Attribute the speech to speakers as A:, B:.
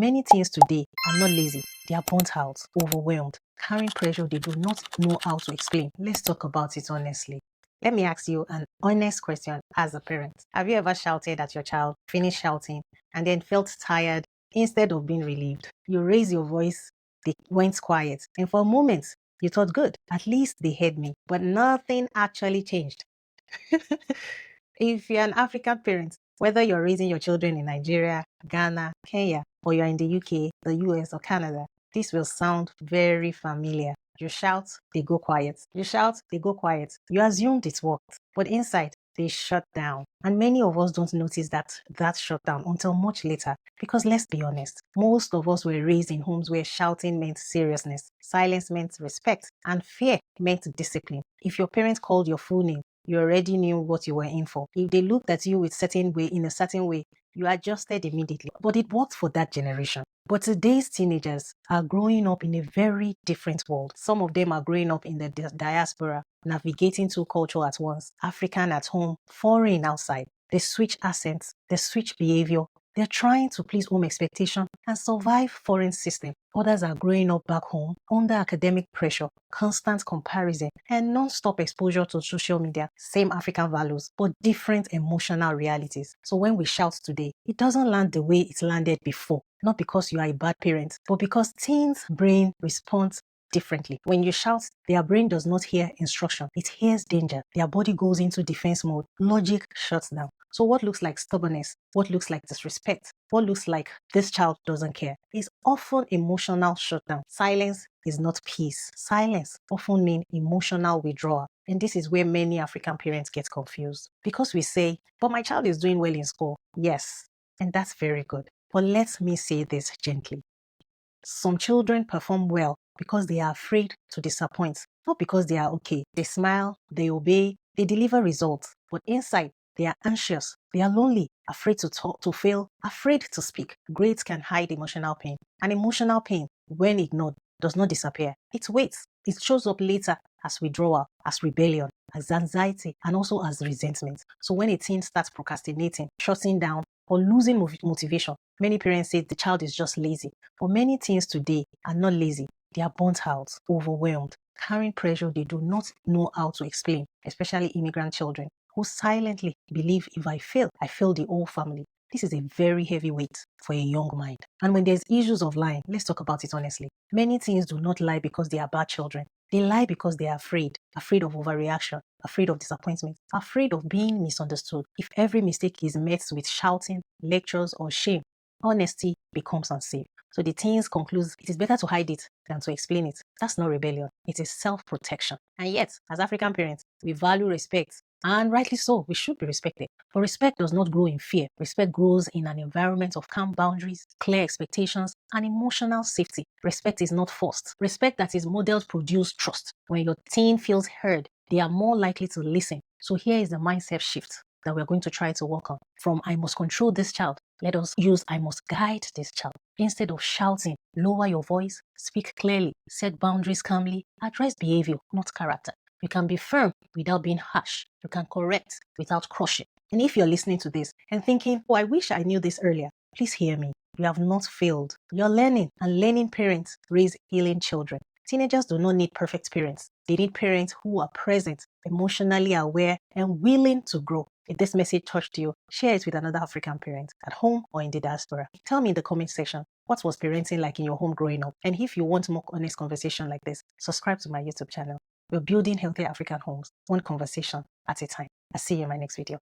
A: many teens today are not lazy. They are burnt out, overwhelmed, carrying pressure they do not know how to explain. Let's talk about it honestly. Let me ask you an honest question as a parent. Have you ever shouted at your child, finished shouting, and then felt tired instead of being relieved? You raise your voice, they went quiet, and for a moment, you thought, good, at least they heard me. But nothing actually changed. If you're an African parent, whether you're raising your children in Nigeria, Ghana, Kenya, or you're in the UK, the US, or Canada, this will sound very familiar. You shout, they go quiet. You shout, they go quiet. You assumed it worked, but inside, they shut down. And many of us don't notice that shutdown until much later. Because let's be honest, most of us were raised in homes where shouting meant seriousness, silence meant respect, and fear meant discipline. If your parents called your full name, you already knew what you were in for. If they looked at you in a certain way, you adjusted immediately. But it worked for that generation. But today's teenagers are growing up in a very different world. Some of them are growing up in the diaspora, navigating two cultures at once, African at home, foreign outside. They switch accents, they switch behavior. They're trying to please home expectation and survive foreign system. Others are growing up back home under academic pressure, constant comparison, and non-stop exposure to social media. Same African values, but different emotional realities. So when we shout today, it doesn't land the way it landed before. Not because you are a bad parent, but because teens' brain responds differently. When you shout, their brain does not hear instruction. It hears danger. Their body goes into defense mode. Logic shuts down. So what looks like stubbornness, what looks like disrespect, what looks like this child doesn't care is often emotional shutdown. Silence is not peace. Silence often means emotional withdrawal. And this is where many African parents get confused. Because we say, but my child is doing well in school. Yes, and that's very good. But let me say this gently. Some children perform well because they are afraid to disappoint, not because they are okay. They smile, they obey, they deliver results, but inside, they are anxious, they are lonely, afraid to talk, to fail, afraid to speak. Grades can hide emotional pain, and emotional pain, when ignored, does not disappear. It waits. It shows up later as withdrawal, as rebellion, as anxiety, and also as resentment. So when a teen starts procrastinating, shutting down, or losing motivation, many parents say the child is just lazy. But many teens today are not lazy. They are burnt out, overwhelmed, carrying pressure they do not know how to explain, especially immigrant children who silently believe if I fail the whole family. This is a very heavy weight for a young mind. And when there's issues of lying, let's talk about it honestly. Many teens do not lie because they are bad children. They lie because they are afraid of overreaction, afraid of disappointment, afraid of being misunderstood. If every mistake is met with shouting, lectures, or shame, honesty becomes unsafe. So the teens conclude it is better to hide it than to explain it. That's not rebellion. It is self-protection. And yet, as African parents, we value respect. And rightly so, we should be respected. But respect does not grow in fear. Respect grows in an environment of calm boundaries, clear expectations, and emotional safety. Respect is not forced. Respect that is modeled produces trust. When your teen feels heard, they are more likely to listen. So here is the mindset shift that we're going to try to work on. From I must control this child, let us use I must guide this child. Instead of shouting, lower your voice, speak clearly, set boundaries calmly, address behavior, not character. You can be firm without being harsh. You can correct without crushing. And if you're listening to this and thinking, oh, I wish I knew this earlier, please hear me. You have not failed. You're learning, and learning parents raise healing children. Teenagers do not need perfect parents. They need parents who are present, emotionally aware, and willing to grow. If this message touched you, share it with another African parent at home or in the diaspora. Tell me in the comment section, what was parenting like in your home growing up? And if you want more honest conversation like this, subscribe to my YouTube channel. We're building healthy African homes, one conversation at a time. I'll see you in my next video.